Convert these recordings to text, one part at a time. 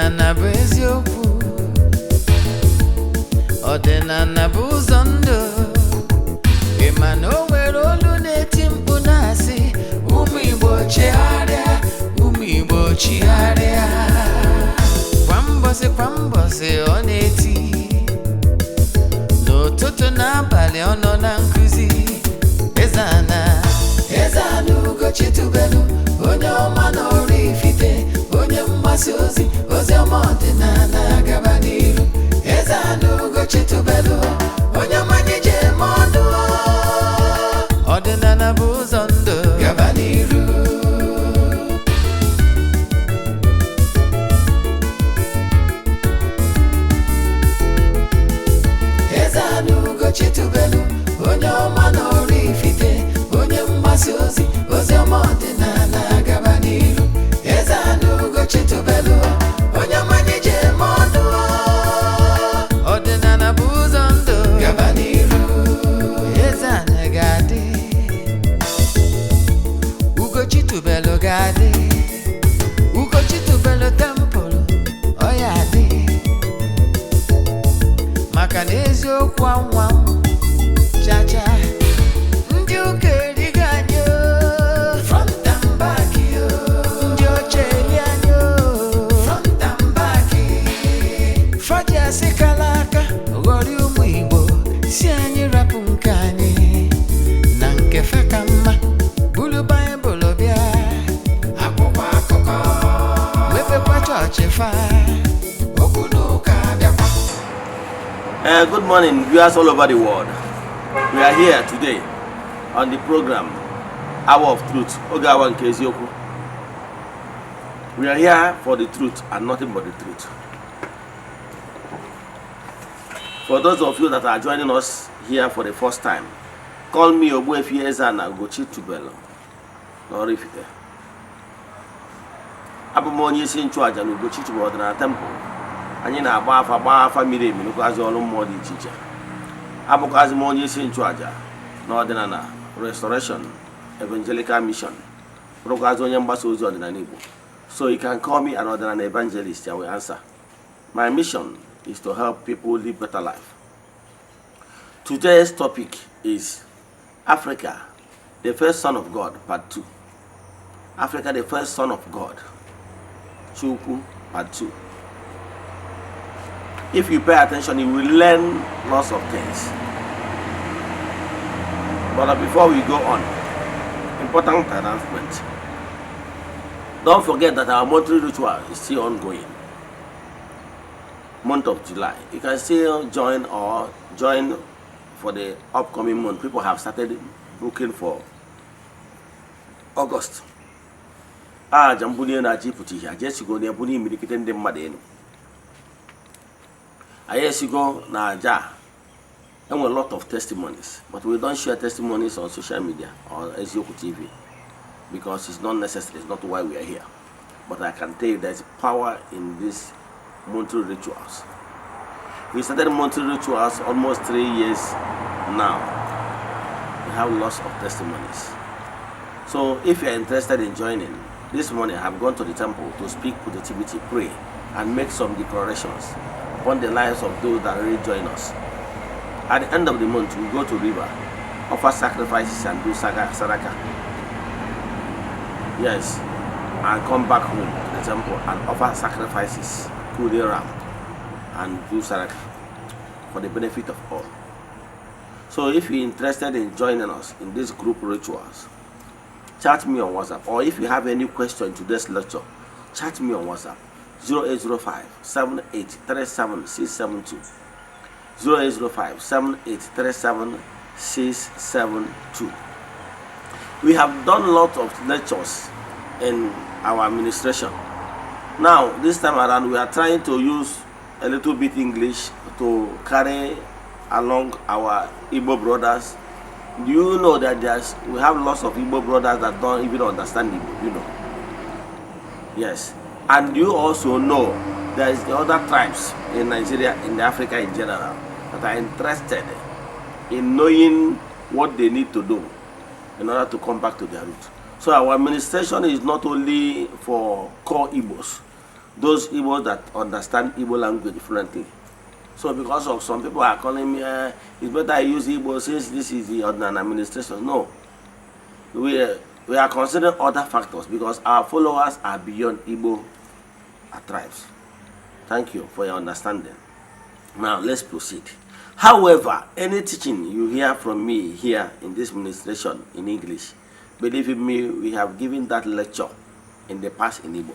Ọdịnala bụ eziokwu, ọdịnala bụ ụzọ ndụ. Ịma na o nwere olu na-eti mkpu na-asị ụmụ Igbo chigharịa, ụmụ Igbo chigharịa. Kwa mbọsị ọ na-eti, n'ụtụtụ n'abalị ọ nọ na nkuzi. Eze-Ana, Eze-Ana ugochitubelu, onye ọma na oraifite, onye mgbasa ozi, ozi ọma ọdịnala gaba n'iru. Eze-Ana ugochitubelu, onye ọma na-eje eme ọnụ. Ọdịnala bụ ụzọ ndụ gaba n'iru. Eze-Ana ugochitubelu, onye ọma na oraifite, onye mgbasa ozi, ozi ọma ọdịnala gaba n'iru. Eze-Ana ugochitubelu, onye ọma na-eje eme ọnụ. Ọdịnala bụ ụzọ ndụ gaba n'iru. Eze-Ana ga-adị, ugochitubelu ga-adị, ugochitubelu temple ọ ya adị. Maka na eziokwu anwa chacha, ndị ụka erighị anyị front and back, ndị oche eri anyị front and back. Faji asị kala aka ghọrị ụmụ Igbo, si anyị rapụ nke anyị na nke fe ka mma. Bulu Baịbụl bịa, akwụkwọ akụkọ, mepekwa chọọchị fa, okwu n'ụka bịakwa. Good morning, viewers all over the world. We are here today on the program Hour of Truth. Ogawa nke eziokwu. We are here for the truth and nothing but the truth. For those of you that are joining us here for the first time, call me Ogbuefi Eze-Ana ugochitubelu na oraifite. Abụ m onye isi nchụaja na ugochitubelu ọdịnala temple. Anyị na-agba afa miri emi n'ụkwazị ọrụ mmụọ dị iche iche. Abụkwazị m onye isi nchụaja na ọdịnala Restoration Evangelical Mission. Bụrụkwazị onye mgbasa ozi ọdịnala Igbo. So you can call me an ọdịnala evangelist. I will answer. My mission is to help people live better life. Today's topic is Africa, the first son of God, part 2. Africa, the first son of God, Chukwu, part 2. If you pay attention, you will learn lots of things. But before we go on, important announcement. Don't forget that our monthly ritual is still ongoing. Month of July. You can still join for the upcoming month. People have started booking for August. Jambuni na jiputi ya jesi go ne buni milikite ndi mmadu enu. Ayesigo na aja. And a lot of testimonies, but we don't share testimonies on social media or Ezeoku TV because it's not necessary. It's not why we are here. But I can tell you there's power in these monthly rituals. We started monthly rituals almost 3 years now. We have lots of testimonies. So if you're interested in joining, this morning I have gone to the temple to speak positivity, pray, and make some declarations upon the lives of those that really join us. At the end of the month, we go to river, offer sacrifices and do sadaka. Yes, and come back home to the temple and offer sacrifices, kill the ram, and do sadaka for the benefit of all. So if you're interested in joining us in these group rituals, chat me on WhatsApp. Or if you have any question to this lecture, chat me on WhatsApp. 0805 7837 672. 0805 7837 672. We have done a lot of lectures in our administration. Now, this time around, we are trying to use a little bit English to carry along our Igbo brothers. Do you know that we have lots of Igbo brothers that don't even understand Igbo, you know? Yes. And you also know there is the other tribes in Nigeria, in Africa in general, that are interested in knowing what they need to do in order to come back to their roots. So our administration is not only for core Igbos, those Igbos that understand Igbo language fluently. So because of some people are calling me, it's better I use Igbo since this is the ordinary administration. No. We are considering other factors because our followers are beyond Igbo tribes. Thank you for your understanding. Now let's proceed. However, any teaching you hear from me here in this ministration in English, believe in me, we have given that lecture in the past in Igbo.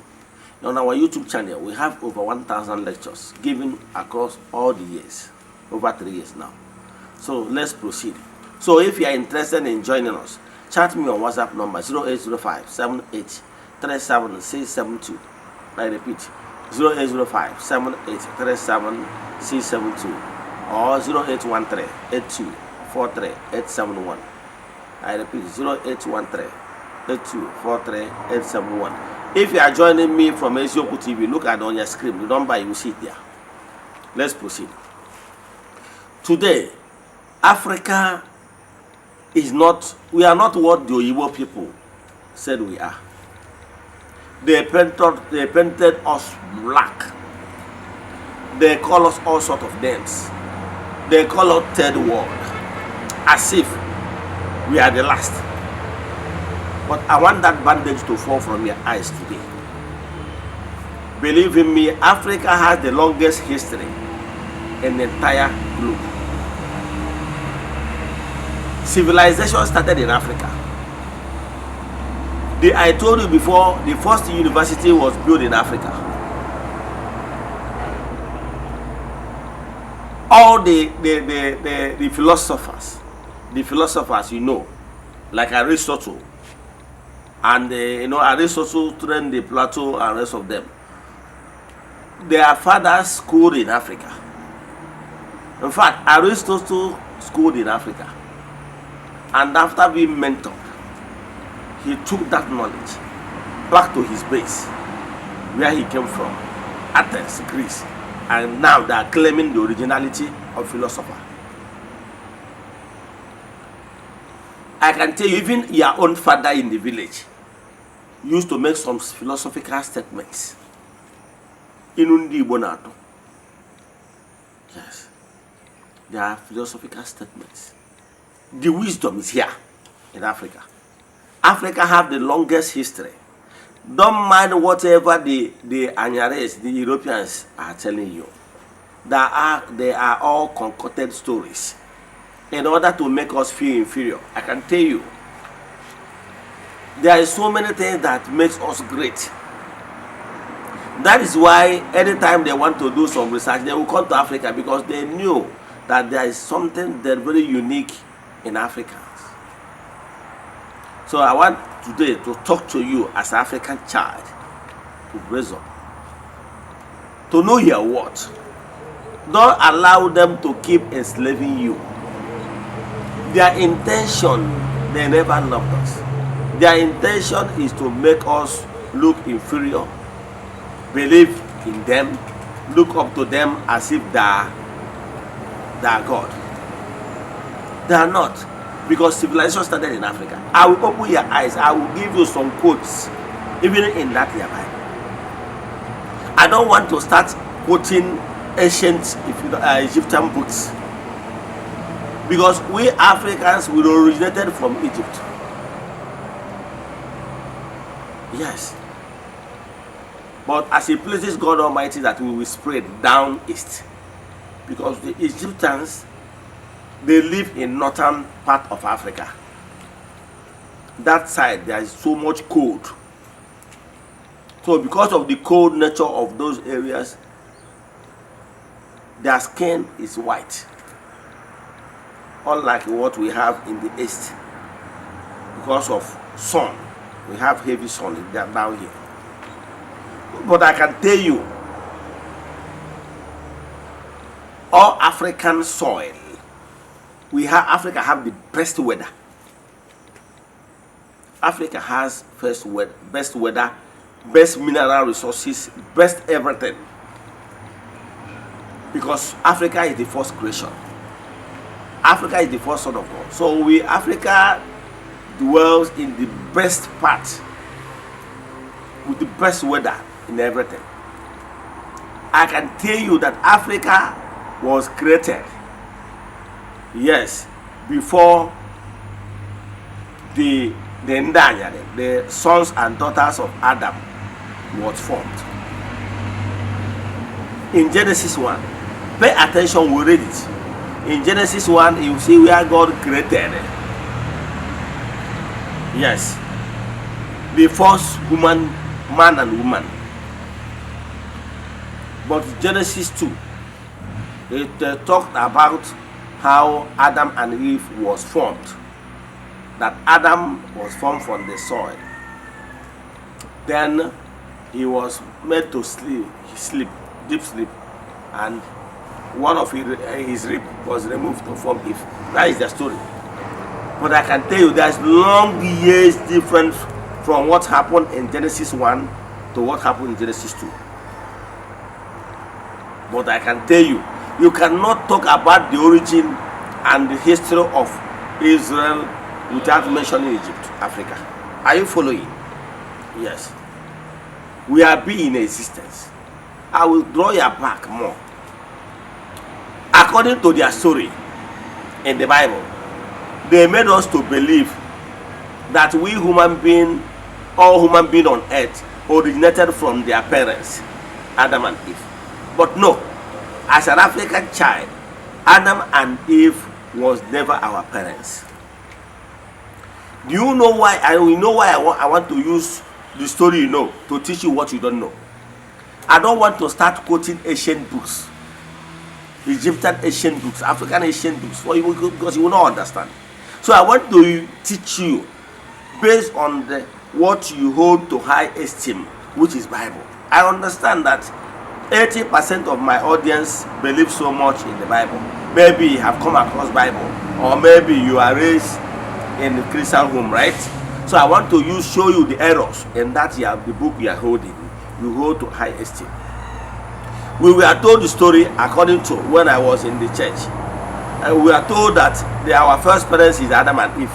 On our YouTube channel, we have over 1,000 lectures given across all the years, over 3 years now. So let's proceed. So if you are interested in joining us, chat me on WhatsApp number 0805 78 37 672. I repeat, 0805 78 37 672 or 0813 82 43 871. I repeat, 0813 82 43 871. If you are joining me from Ezioku TV, look at on your screen, the number you will see it there. Let's proceed. Today, Africa is not, we are not what the Oyibo people said we are. They painted us black. They call us all sorts of names. They call us third world, as if we are the last. But I want that bandage to fall from your eyes today. Believe in me, Africa has the longest history in the entire globe. Civilization started in Africa. I told you before, the first university was built in Africa. All the philosophers, you know, like Aristotle, and Aristotle trained the Plato and rest of them. Their fathers schooled in Africa. In fact, Aristotle schooled in Africa. And after being mentored, he took that knowledge back to his base, where he came from, Athens, Greece. And now they are claiming the originality of philosopher. I can tell you, even your own father in the village used to make some philosophical statements. Inundi Bonato. Yes. They are philosophical statements. The wisdom is here in Africa. Africa have the longest history. Don't mind whatever the Anyares, the Europeans are telling you. They are all concocted stories in order to make us feel inferior. I can tell you, there are so many things that makes us great. That is why anytime they want to do some research, they will come to Africa, because they knew that there is something that very unique in Africans. So I want today to talk to you as an African child, to raise up, to know your worth. Don't allow them to keep enslaving you. Their intention, they never loved us. Their intention is to make us look inferior, believe in them, look up to them as if they are God. They are not, because civilization started in Africa. I will open your eyes. I will give you some quotes, even in that your Bible. I don't want to start quoting ancient Egyptian books, because we Africans, we originated from Egypt. Yes. But as it pleases God Almighty that we will spread down east, because the Egyptians, they live in northern part of Africa. That side, there is so much cold. So because of the cold nature of those areas, their skin is white, unlike what we have in the east. Because of sun, we have heavy sun down here. But I can tell you, all African soil, Africa have the best weather. Africa has best weather, best mineral resources, best everything. Because Africa is the first creation. Africa is the first son of God. So Africa dwells in the best part, with the best weather in everything. I can tell you that Africa was created, yes, before the sons and daughters of Adam was formed. In Genesis 1, pay attention, we read it. In Genesis 1, you see where God created, yes, the first human, man and woman. But Genesis 2, it talked about how Adam and Eve was formed. That Adam was formed from the soil. Then he was made to sleep, deep sleep, and one of his rib was removed to form Eve. That is the story. But I can tell you there's long years difference from what happened in Genesis 1 to what happened in Genesis 2. But I can tell you, you cannot talk about the origin and the history of Israel without mentioning Egypt, Africa. Are you following? Yes. We have been in existence. I will draw your back more. According to their story in the Bible, they made us to believe that we human beings, all human beings on earth, originated from their parents, Adam and Eve. But no, as an African child, Adam and Eve was never our parents. Do you know why? I want to use the story you know to teach you what you don't know. I don't want to start quoting ancient books, Egyptian ancient books, African ancient books, for you, because you will not understand. So I want to teach you based on what you hold to high esteem, which is Bible. I understand that 80% of my audience believe so much in the Bible. Maybe you have come across Bible, or maybe you are raised in the Christian home, right? So I want to show you the errors in that you have the book you are holding. You hold to high esteem. We were told the story according to when I was in the church. And we are told that our first parents is Adam and Eve.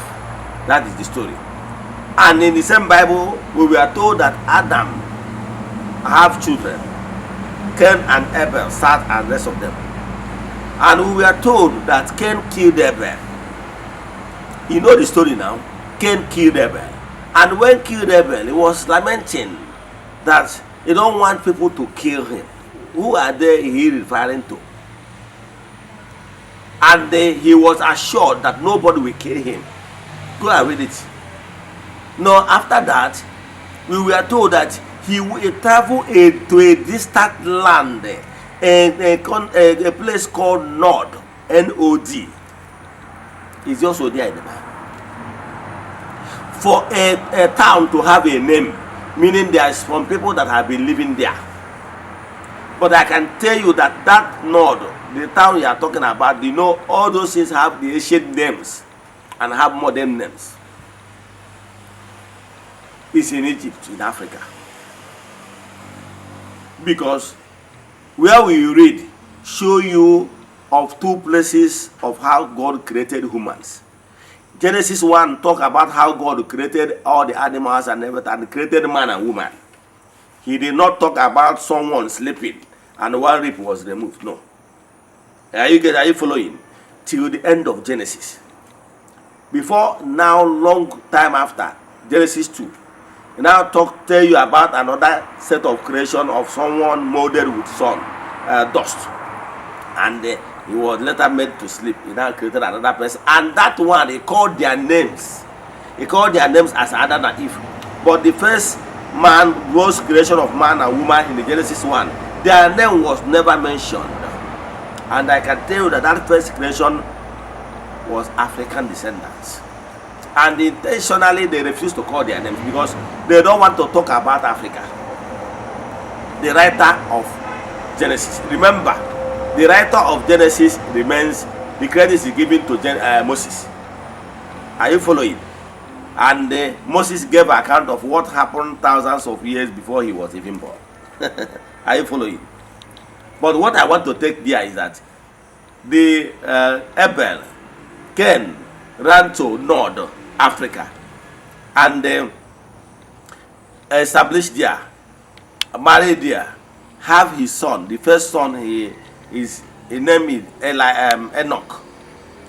That is the story. And in the same Bible, we were told that Adam have children, Cain and Abel, Seth and the rest of them. And we were told that Cain killed Abel. You know the story now. Cain killed Abel. And when killed Abel, he was lamenting that he don't want people to kill him. Who are they he referring to? And he was assured that nobody will kill him. Go and read it. No, after that, we were told that he will travel to a distant land, a place called Nod, N-O-D. It's also there in the Bible. For a town to have a name, meaning there is some people that have been living there. But I can tell you that that Nod, the town you are talking about, you know, all those things have the ancient names and have modern names. It's in Egypt, in Africa. Because where we read, show you of two places of how God created humans. Genesis 1 talk about how God created all the animals and everything, and created man and woman. He did not talk about someone sleeping and one rib was removed. No. Are you following? Till the end of Genesis. Before now, long time after, Genesis 2. And now tell you about another set of creation of someone molded with sun, dust. And he was later made to sleep. He now created another person. And that one, he called their names. He called their names as Adam and Eve. But the first man, was creation of man and woman in the Genesis 1, their name was never mentioned. And I can tell you that that first creation was African descendants. And intentionally they refuse to call their names because they don't want to talk about Africa. The writer of Genesis. Remember, the writer of Genesis remains, the credit is given to Moses. Are you following? And Moses gave account of what happened thousands of years before he was even born. Are you following? But what I want to take there is that the Abel, Cain, ran to Nod, Africa, and established there, married there, have his son. The first son he named it Enoch,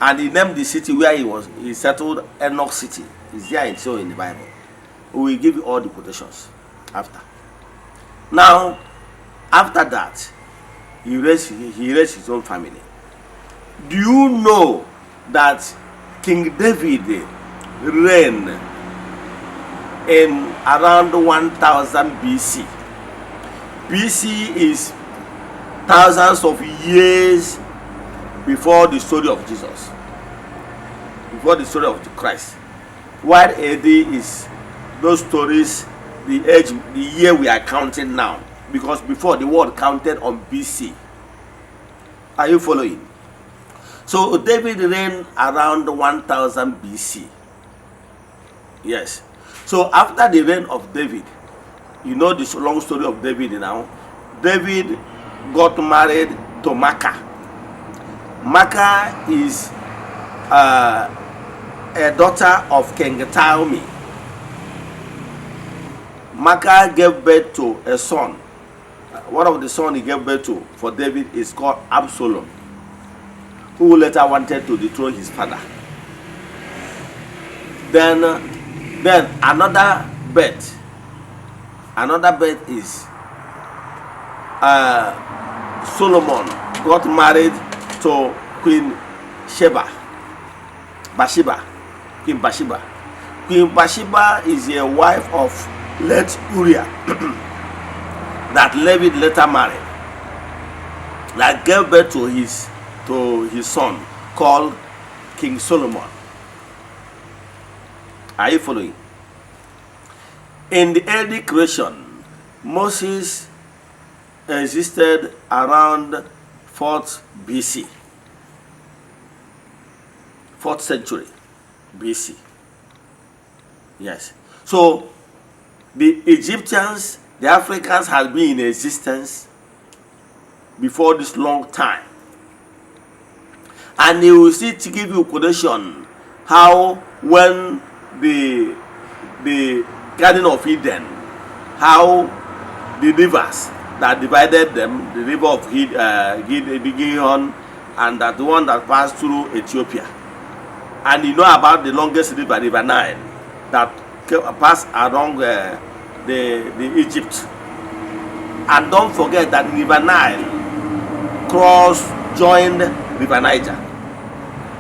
and he named the city where he settled Enoch City. It's there and so in the Bible. We will give you all the quotations after. Now, after that, he raised his own family. Do you know that King David reigned in around 1000 BC? BC is thousands of years before the story of Jesus, before the story of Christ. While AD is those stories, the year we are counting now, because before the world counted on BC. Are you following? So David reigned around 1000 BC. Yes. So after the reign of David, you know this long story of David now. David got married to Maacah. Maacah is a daughter of King Taomi. Maacah gave birth to a son. One of the sons he gave birth to for David is called Absalom, who later wanted to dethrone his father. Then another birth is Solomon got married to Queen Bathsheba. Queen Bathsheba is a wife of late Uriah that David later married, that gave birth to his son called King Solomon. Are you following? In the early creation, Moses existed around 4th BC, 4th century BC. Yes. So the Egyptians, the Africans had been in existence before this long time. And they will see to give you quotation how when the Garden of Eden, how the rivers that divided them, the river of Gihon and that one that passed through Ethiopia. And you know about the longest river, River Nile, that passed along the Egypt. And don't forget that River Nile joined River Niger.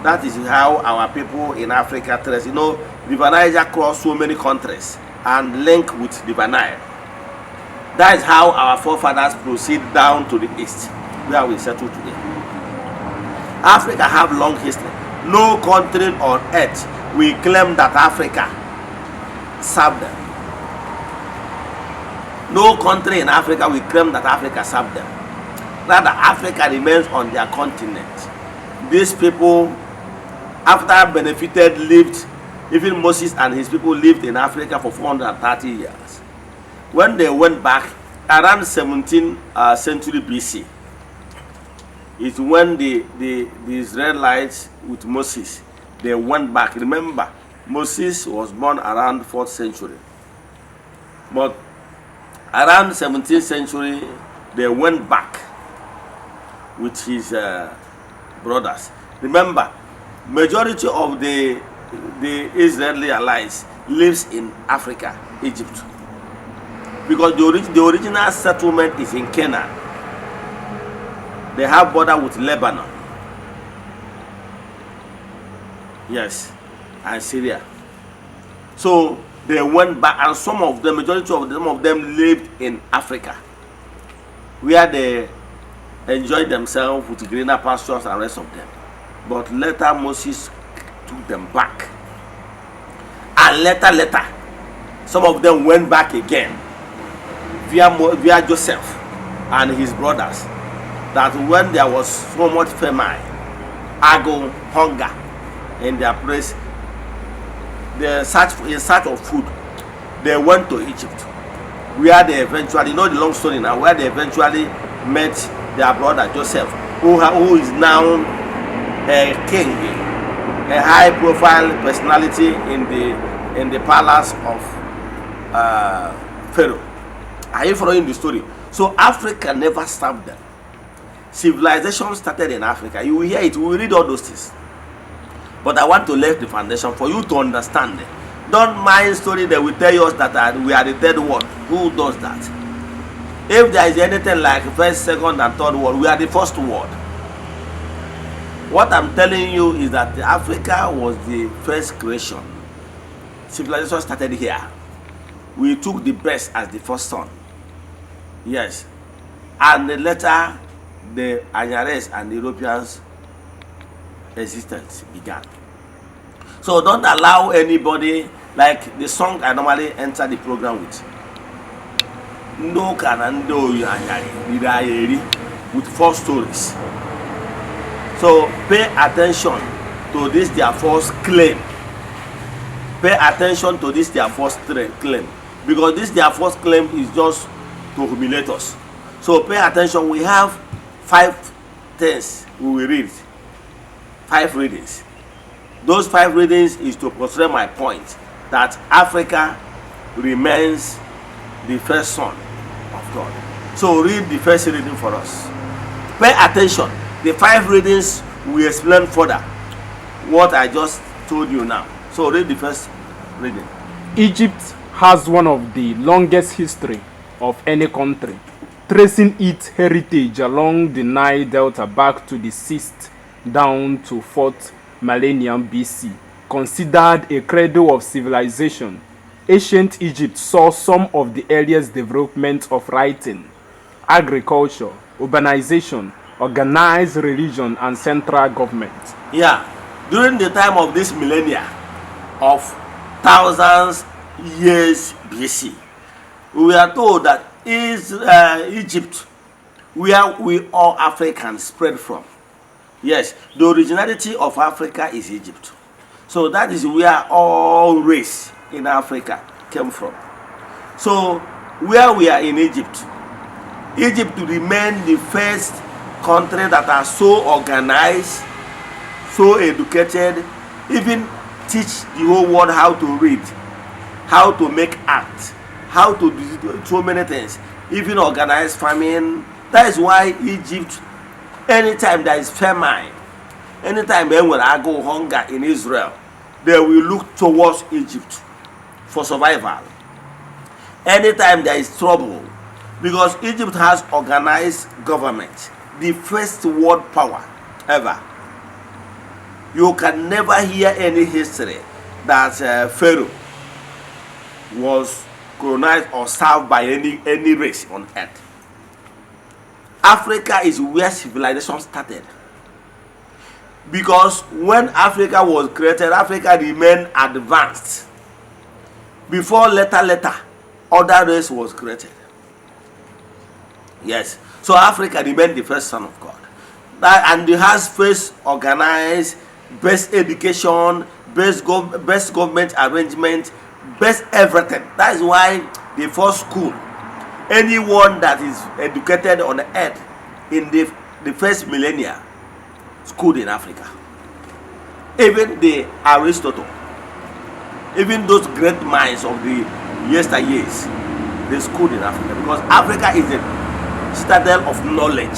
That is how our people in Africa trace. You know, River Niger crossed so many countries and link with River Nile. That is how our forefathers proceed down to the east, where we settle today. Africa have long history. No country on earth will claim that Africa served them. No country in Africa will claim that Africa served them. Rather, Africa remains on their continent. These people, after benefited, lived, even Moses and his people lived in Africa for 430 years. When they went back, around 17th century BC, is when the Israelites with Moses, they went back. Remember, Moses was born around 4th century. But around 17th century, they went back with his brothers. Remember, majority of the Israeli allies lives in Africa, Egypt. Because the original settlement is in Canaan. They have border with Lebanon. Yes, and Syria. So they went back, and some of them, majority of them lived in Africa, where they enjoyed themselves with greener pastures and rest of them. But later Moses took them back. And later, some of them went back again via Joseph and his brothers. That when there was so much famine, hunger in their place, in search of food, they went to Egypt, where they eventually, you know the long story now, where they eventually met their brother Joseph, who is now a king, a high-profile personality in the palace of Pharaoh. Are you following the story? So Africa never served them. Civilization started in Africa. You will hear it, we will read all those things. But I want to lay the foundation for you to understand it. Don't mind story that will tell us that we are the third world. Who does that? If there is anything like first, second, and third world, we are the first world. What I'm telling you is that Africa was the first creation. Civilization started here. We took the best as the first son. Yes. And later, the Anyares and the Europeans' existence began. So don't allow anybody, like the song I normally enter the program with, no Kanando with 4 stories. So pay attention to this their first claim. Pay attention to this their first claim, because this their first claim is just to humiliate us. So pay attention. We have 5 things we will read. 5 readings. Those 5 readings is to portray my point that Africa remains the first son of God. So read the first reading for us. Pay attention. The 5 readings will explain further what I just told you now. So read the first reading. Egypt has one of the longest history of any country, tracing its heritage along the Nile Delta back to the 6th down to 4th millennium BC. Considered a cradle of civilization, ancient Egypt saw some of the earliest development of writing, agriculture, urbanization, organized religion, and central government. Yeah, during the time of this millennia of thousands years BC, we are told that is Egypt where we all Africans spread from. Yes, the originality of Africa is Egypt. So that is where all race in Africa came from. So where we are in Egypt, Egypt remained the first country that are so organized, so educated, even teach the whole world how to read, how to make art, how to do so many things, even organize farming. That is why Egypt, anytime there is famine, anytime there will go hunger in Israel, they will look towards Egypt for survival. Anytime there is trouble, because Egypt has organized government, the first world power ever. You can never hear any history that Pharaoh was colonized or served by any race on earth. Africa is where civilization started. Because when Africa was created, Africa remained advanced. Before later, other race was created. Yes. So Africa remained the first son of God. And it has first organized, best education, best government arrangement, best everything. That is why the first school, anyone that is educated on the earth in the first millennia, schooled in Africa. Even the Aristotle, even those great minds of the yesteryears, they schooled in Africa, because Africa is a citadel of knowledge.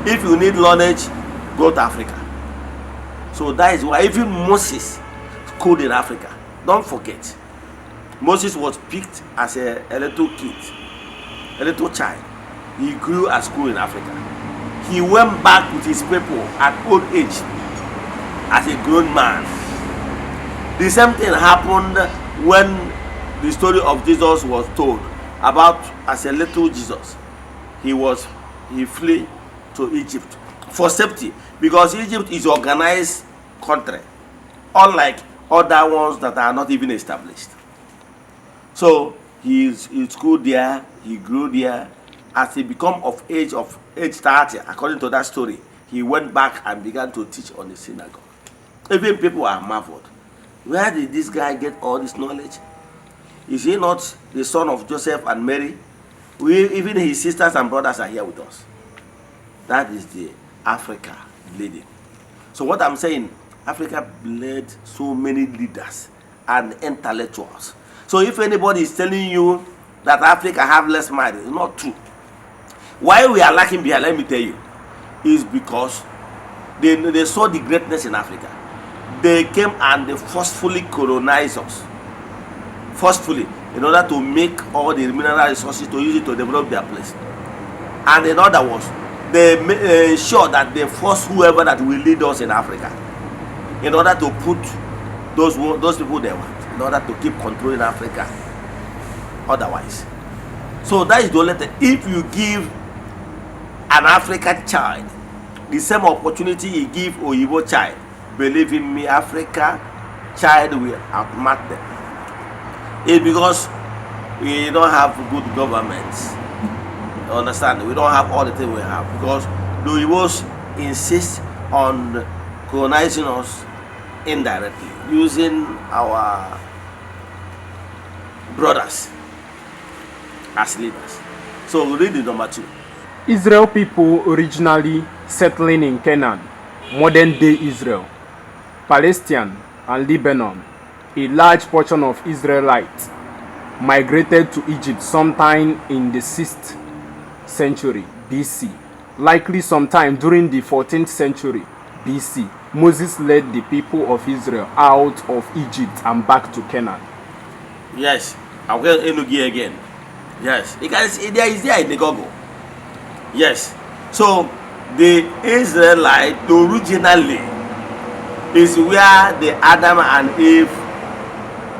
If you need knowledge, go to Africa. So that is why even Moses schooled in Africa. Don't forget, Moses was picked as a little kid, a little child. He grew at school in Africa. He went back with his people at old age as a grown man. The same thing happened when the story of Jesus was told about as a little Jesus. He flee to Egypt for safety, because Egypt is an organized country, unlike other ones that are not even established. So he schooled there, he grew there. As he became of age 30, according to that story, he went back and began to teach on the synagogue. Even people are marveled. Where did this guy get all this knowledge? Is he not the son of Joseph and Mary? Even his sisters and brothers are here with us. That is the Africa bleeding. So what I'm saying, Africa bled so many leaders and intellectuals. So if anybody is telling you that Africa have less mind, it's not true. Why we are lacking behind, let me tell you, is because they saw the greatness in Africa. They came and they forcefully colonized us. Forcefully, in order to make all the mineral resources to use it to develop their place. And in other words, they ensure that they force whoever that will lead us in Africa in order to put those people they want, in order to keep controlling Africa otherwise. So that is the only thing. If you give an African child the same opportunity you give Oyibo child, believe in me, Africa child will outmatch them. It's because we don't have good governments. You understand? We don't have all the things we have because the Oyibos insist on colonizing us indirectly using our brothers as leaders. So read the number 2. Israel people originally settling in Canaan, modern day Israel, Palestine and Lebanon. A large portion of Israelites migrated to Egypt sometime in the 6th century BC. Likely sometime during the 14th century BC, Moses led the people of Israel out of Egypt and back to Canaan. Yes, I'm going to Enugu again. Yes, you can see there is there in the Google. Yes, so the Israelite originally is where the Adam and Eve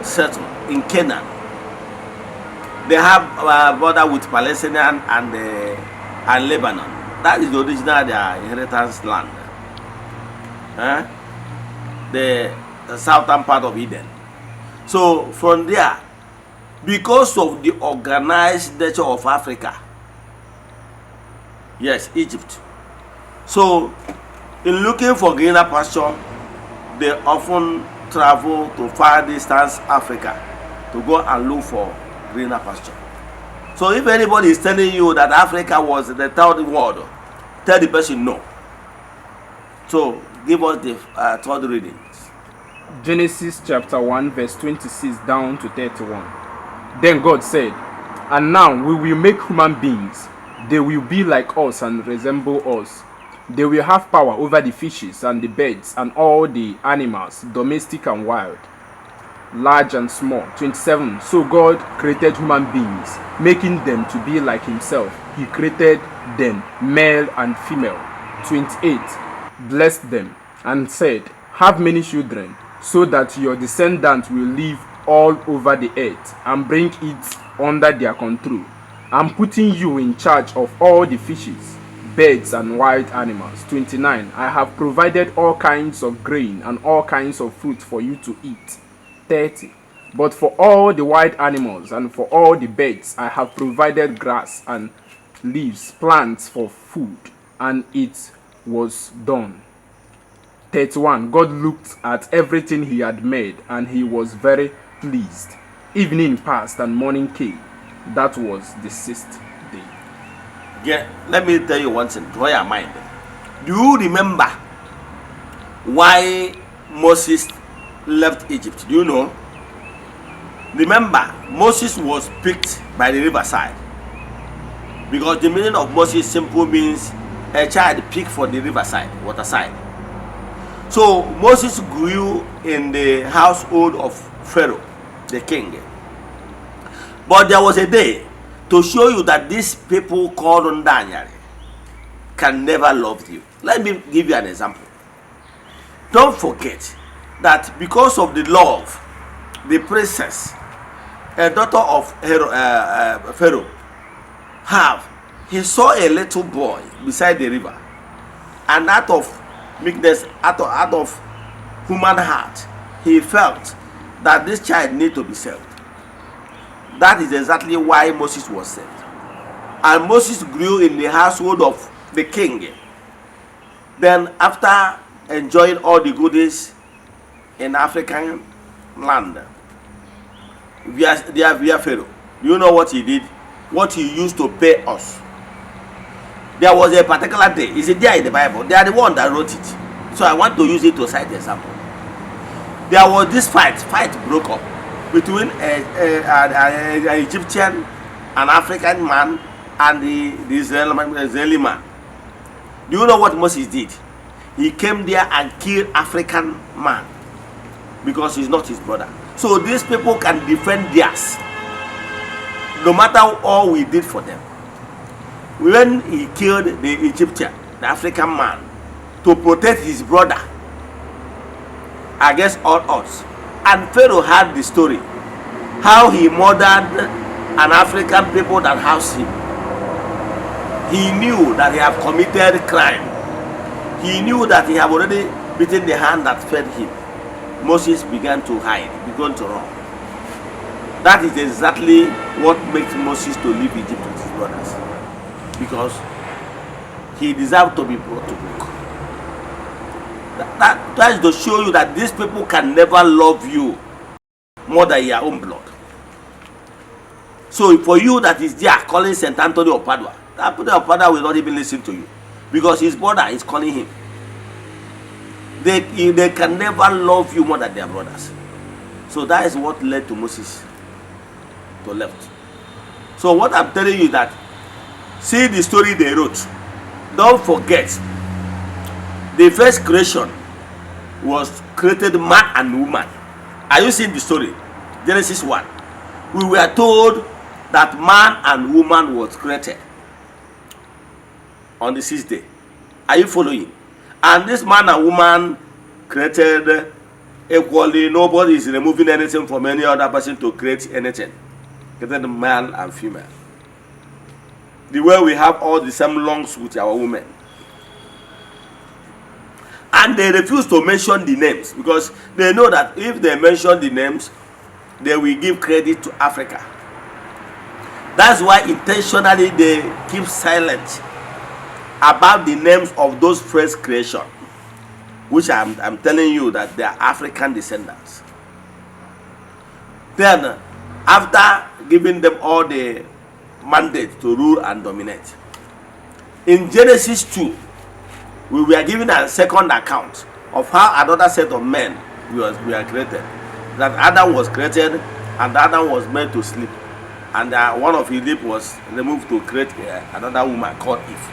settled in Canaan. They have a border with Palestinian and Lebanon. That is the original their inheritance land. The southern part of Eden. So from there, because of the organized nature of Africa, yes, Egypt. So in looking for greener pasture, they often travel to far distance Africa to go and look for greener pasture. So if anybody is telling you that Africa was the third world, tell the person no. So give us the third reading. Genesis chapter 1 verse 26 down to 31. Then God said, "And now we will make human beings. They will be like us and resemble us. They will have power over the fishes and the birds and all the animals, domestic and wild, large and small." 27. So God created human beings, making them to be like himself. He created them, male and female. 28. Blessed them and said, "Have many children, so that your descendants will live all over the earth and bring it under their control. I'm putting you in charge of all the fishes, birds and wild animals." 29. I have provided all kinds of grain and all kinds of fruit for you to eat. 30. But for all the wild animals and for all the birds I have provided grass and leaves, plants for food. And it was done. 31. God looked at everything he had made, and he was very pleased. Evening passed and morning came. That was the 6th day. Yeah, let me tell you one thing, draw your mind. Do you remember why Moses left Egypt? Do you know? Remember, Moses was picked by the riverside. Because the meaning of Moses simple means a child picked for the riverside, waterside. So Moses grew in the household of Pharaoh, the king. But there was a day to show you that these people called Ndanyari can never love you. Let me give you an example. Don't forget that because of the love, the princess, a daughter of Pharaoh, he saw a little boy beside the river, and out of meekness, out of human heart, he felt that this child need to be saved. That is exactly why Moses was saved. And Moses grew in the household of the king. Then after enjoying all the goodies in African land, via Pharaoh, do you know what he did? What he used to pay us. There was a particular day. Is it there in the Bible? They are the one that wrote it. So I want to use it to cite the example. There was this fight broke up between an Egyptian, an African man, and the Israeli man. Do you know what Moses did? He came there and killed African man because he's not his brother. So these people can defend theirs, no matter all we did for them. When he killed the Egyptian, the African man, to protect his brother against all odds, and Pharaoh had the story how he murdered an African people that housed him. He knew that he had committed crime. He knew that he had already beaten the hand that fed him. Moses began to hide, began to run. That is exactly what makes Moses to leave Egypt with his brothers, because he deserved to be brought to book. That is to show you that these people can never love you more than your own blood. So for you that is there calling St. Anthony of Padua, that Anthony of Padua will not even listen to you, because his brother is calling him. They can never love you more than their brothers. So that is what led to Moses to left. So what I'm telling you that, see the story they wrote. Don't forget, the first creation was created man and woman. Are you seeing the story? Genesis 1. We were told that man and woman was created on the 6th day. Are you following? And this man and woman created equally. Nobody is removing anything from any other person to create anything. Created male and female. The way we have all the same lungs with our women. And they refuse to mention the names, because they know that if they mention the names, they will give credit to Africa. That's why intentionally they keep silent about the names of those first creation, which I'm telling you that they are African descendants. Then, after giving them all the mandate to rule and dominate, in Genesis 2, we were given a second account of how another set of men were created. That Adam was created, and Adam was made to sleep, and one of his lips was removed to create another woman called Eve.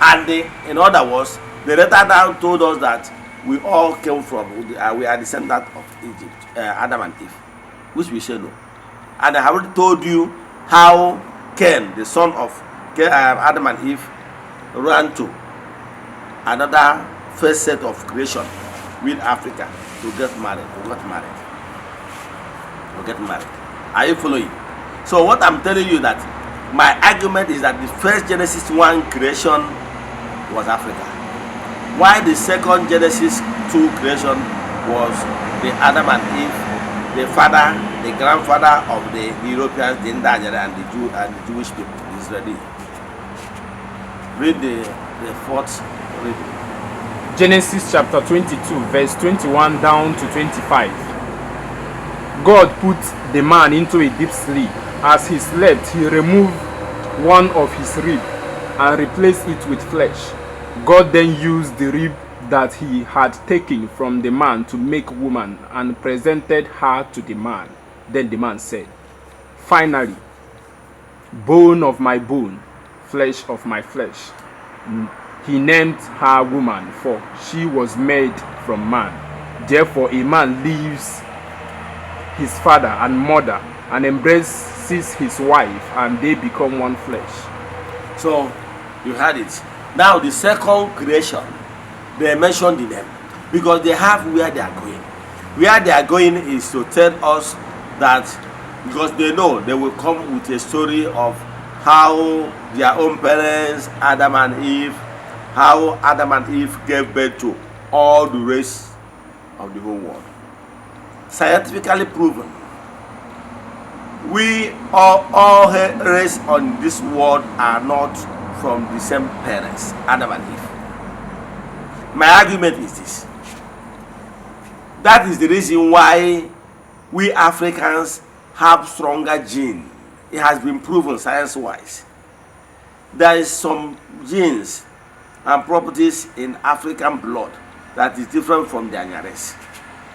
And in other words, the letter now told us that we all came from, we are descendants of Egypt, Adam and Eve, which we say no. And I have already told you how Cain, the son of Adam and Eve, ran to another first set of creation with Africa to get married, Are you following? So what I'm telling you, that my argument is that the first Genesis 1 creation was Africa, while the second Genesis 2 creation was the Adam and Eve, the father, the grandfather of the Europeans, the Indians, and the Jewish people, the Israeli. Read the fourth reading. Genesis chapter 22, verse 21 down to 25. God put the man into a deep sleep. As he slept, he removed one of his ribs and replaced it with flesh. God then used the rib that he had taken from the man to make woman and presented her to the man. Then the man said, "Finally, bone of my bone, flesh of my flesh." He named her woman, for she was made from man. Therefore a man leaves his father and mother and embraces his wife, and they become one flesh. So you had it. Now the second creation, they mentioned the name because they have where they are going. Where they are going is to tell us that, because they know they will come with a story of how their own parents, Adam and Eve, how Adam and Eve gave birth to all the race of the whole world. Scientifically proven. We all race on this world are not from the same parents, Adam and Eve. My argument is this. That is the reason why we Africans have stronger genes. It has been proven science-wise. There is some genes and properties in African blood that is different from the Anyares.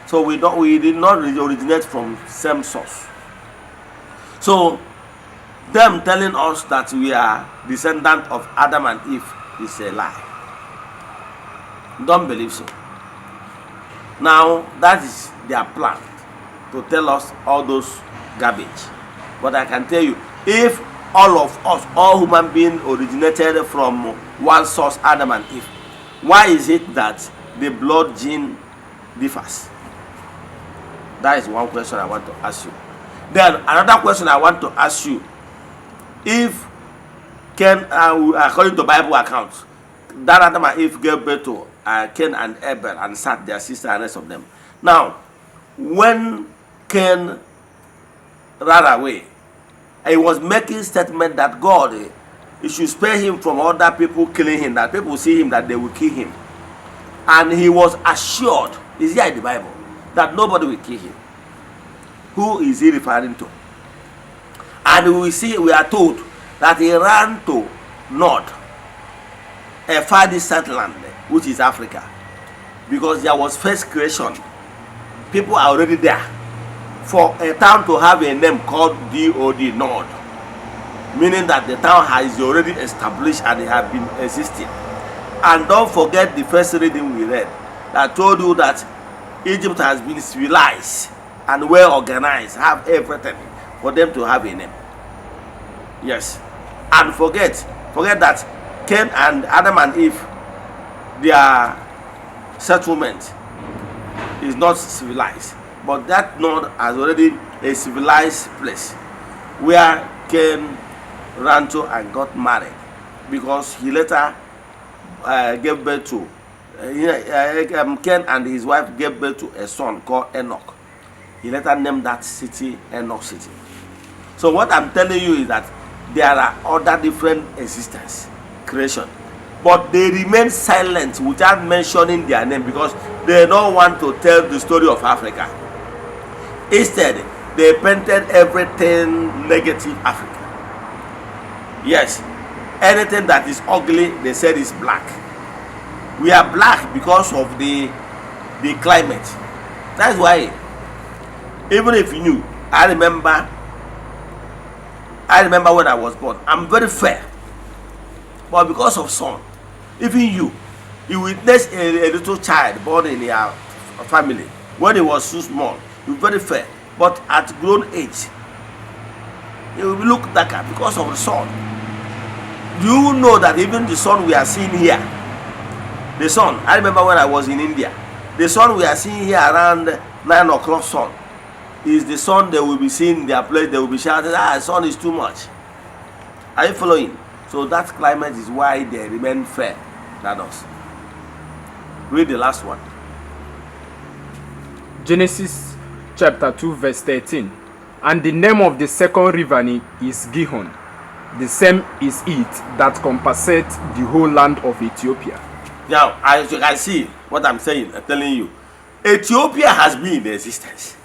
So we did not originate from same source. So them telling us that we are descendant of Adam and Eve is a lie. Don't believe so. Now that is their plan, to tell us all those garbage. But I can tell you, if all of us, all human beings, originated from one source, Adam and Eve, why is it that the blood gene differs? That is one question I want to ask you. Then another question I want to ask you: if Cain, according to Bible accounts, that Adam and Eve gave birth to Cain and Abel and Sat, their sister, and rest of them. Now, when Cain ran away, he was making statement that God, he should spare him from other people killing him, that people see him, that they will kill him. And he was assured, is here in the Bible, that nobody will kill him. Who is he referring to? And we are told that he ran to north, a far distant land, which is Africa, because there was first creation. People are already there. For a town to have a name called D.O.D., Nord, meaning that the town is already established and it has been existing. And don't forget the first reading we read that told you that Egypt has been civilized and well organized, have everything for them to have a name. Yes. And forget that Cain and Adam and Eve, their settlement is not civilized. But that Nord has already a civilized place where Cain ran to and got married, because he later gave birth to Cain and his wife gave birth to a son called Enoch. He later named that city Enoch City. So what I'm telling you is that there are other different existence, creation, but they remain silent without mentioning their name because they don't want to tell the story of Africa. Instead, they painted everything negative Africa. Yes, anything that is ugly, they said is black. We are black because of the climate. That's why, even if you knew, I remember when I was born, I'm very fair. But because of sun, even you witness a little child born in your family when he was so small. You're very fair, but at grown age, you will look darker because of the sun. Do you know that even the sun we are seeing here, the sun, I remember when I was in India, the sun we are seeing here around 9 o'clock sun, is the sun they will be seeing in their place. They will be shouting, the sun is too much. Are you following? So that climate is why they remain fair than us. Read the last one. Genesis chapter 2 verse 13. And the name of the second river is Gihon. The same is it that compasseth the whole land of Ethiopia. Now, as you can see what I'm saying, I'm telling you, Ethiopia has been in existence.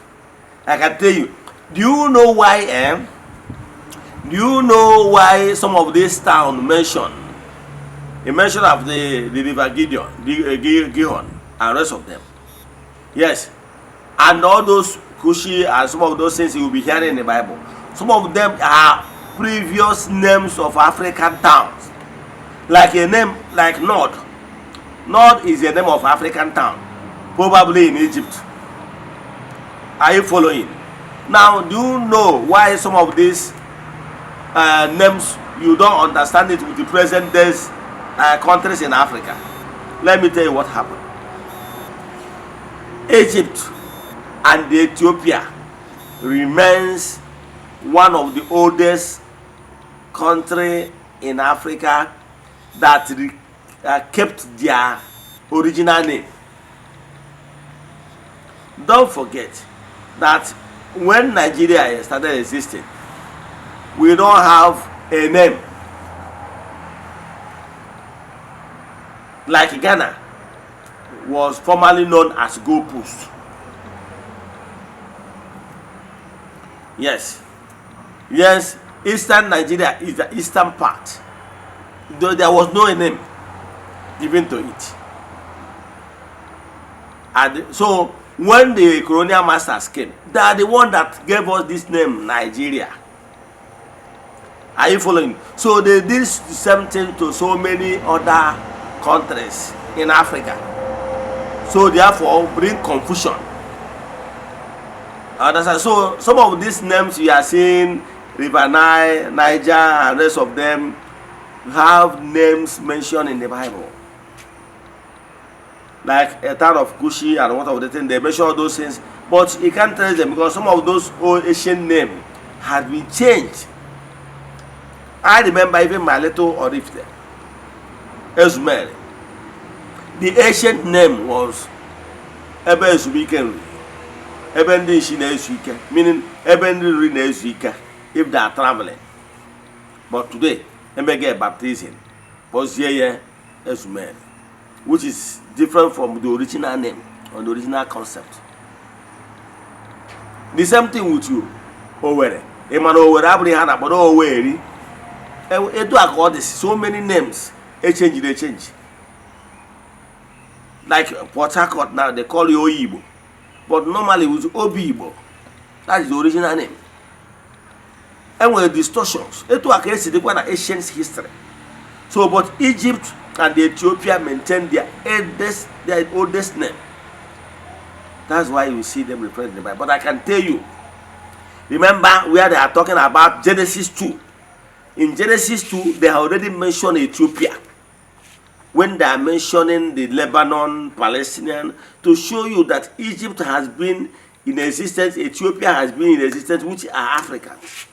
I can tell you. Do you know why? Do you know why some of these towns mention of the river Gihon and rest of them? Yes. And all those Kushi and some of those things you will be hearing in the Bible, some of them are previous names of African towns. Like a name like Nord. Nord is a name of African town, probably in Egypt. Are you following? Now, do you know why some of these names you don't understand it with the present days countries in Africa? Let me tell you what happened. Egypt and Ethiopia remains one of the oldest country in Africa that kept their original name. Don't forget that when Nigeria started existing, we don't have a name. Like Ghana was formerly known as Gold Coast. Yes, Eastern Nigeria is the eastern part, though there was no name given to it. And so when the colonial masters came, they are the one that gave us this name Nigeria. Are you following? So they did the same thing to so many other countries in Africa. So therefore bring confusion. Understand? So some of these names you are seeing, River Nile, Niger, and rest of them, have names mentioned in the Bible. Like a town of Cushi and what of the thing, they mention all those things, but you can't trace them because some of those old ancient names had been changed. I remember even my little oraifite, Eze-Ana. The ancient name was Ebe Ezuike, Ebe Ndi Ishi na Ezuike, meaning Ebe Ndi Nri na Ezuike if they are traveling. But today, Ebe get baptizing, was Eze-Ana, which is different from the original name or the original concept. The same thing with you, Owerri. Emmanuel Owerri Abraham, but Owerri. So many names, they change. Like Port Harcourt now, they call you Oyibo, but normally it was Obibo. That is the original name. And with distortions, it was a ancient history. So, but Egypt and Ethiopia maintain their oldest name. That's why you see them referred in the Bible. But I can tell you, remember where they are talking about Genesis 2. In Genesis 2, they have already mentioned Ethiopia. When they are mentioning the Lebanon, Palestinian, to show you that Egypt has been in existence, Ethiopia has been in existence, which are Africans.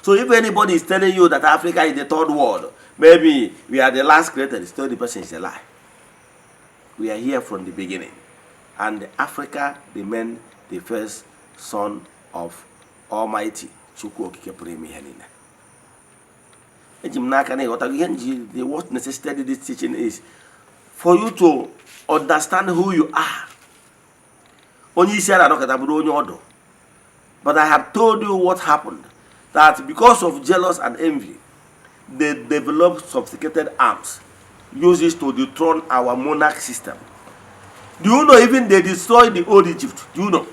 So if anybody is telling you that Africa is the third world, maybe we are the last created, still the person is a lie. We are here from the beginning. And Africa remained the first son of Almighty Chukwu Okike Pụrụ Ihe Niile. The what necessitated this teaching is for you to understand who you are. But I have told you what happened. That because of jealous and envy, they developed sophisticated arms, uses to dethrone our monarch system. Do you know even they destroyed the old Egypt? Do you know?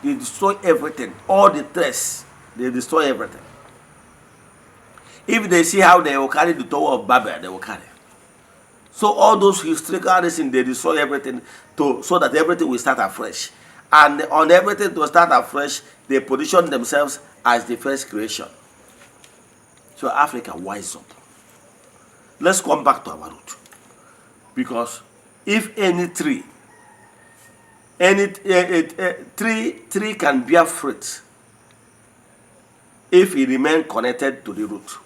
They destroy everything, all the traces, they destroy everything. If they see how they will carry the Tower of Babel, they will carry. So all those historical reasons, they destroy everything so that everything will start afresh. And on everything to start afresh, they position themselves as the first creation. So Africa, wise up. Let's come back to our root. Because if any tree can bear fruit if it remains connected to the root.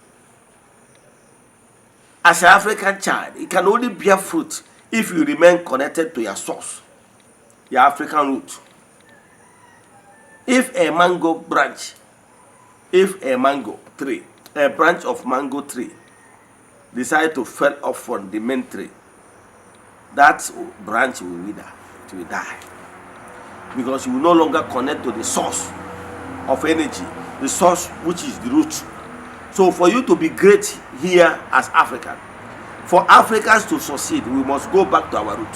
As an African child, it can only bear fruit if you remain connected to your source, your African root. If a mango branch, if a mango tree, a branch of mango tree decide to fall off from the main tree, that branch will wither, it will die. Because you will no longer connect to the source of energy, the source which is the root. So for you to be great here as African, for Africans to succeed, we must go back to our root.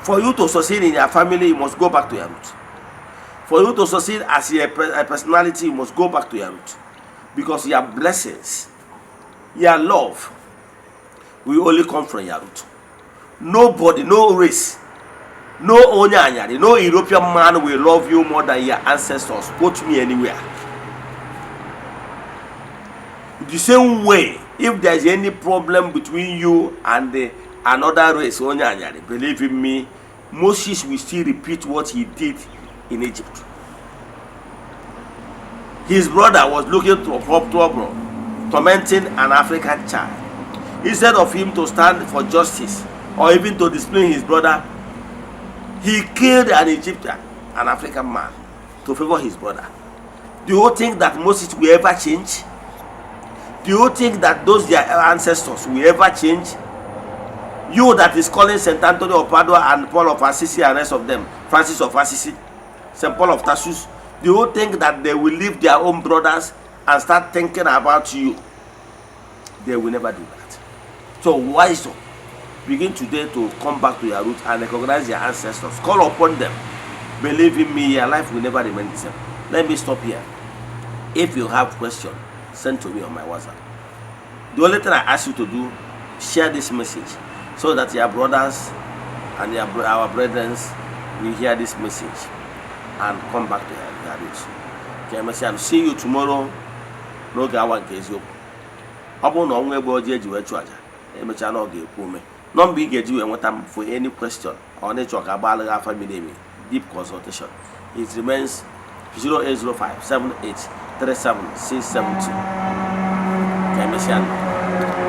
For you to succeed in your family, you must go back to your root. For you to succeed as a personality, you must go back to your root. Because your blessings, your love, will only come from your root. Nobody, no race, no Onyanyari, no European man will love you more than your ancestors. Put me anywhere. The same way, if there is any problem between you and another race, Onyanyari, believe in me, Moses will still repeat what he did in Egypt. His brother was looking for trouble, tormenting an African child. Instead of him to stand for justice or even to discipline his brother, he killed an Egyptian, an African man, to favor his brother. Do you think that Moses will ever change? Do you think that those their ancestors will ever change? You that is calling St. Anthony of Padua and Paul of Assisi and rest of them, Francis of Assisi, St. Paul of Tarsus, do you think that they will leave their own brothers and start thinking about you? They will never do that. So wise up. Begin today to come back to your roots and recognize your ancestors. Call upon them. Believe in me, your life will never remain the same. Let me stop here. If you have questions, send to me on my WhatsApp. The only thing I ask you to do, share this message so that your brothers and our brethren will hear this message and come back to their roots. Okay, I'll see you tomorrow. No one case you. Upon on where body you were charged. Emechano Pume. Non big get you and what I'm for any question or nature about family deep consultation. It remains 0805 78 37 672. Okay,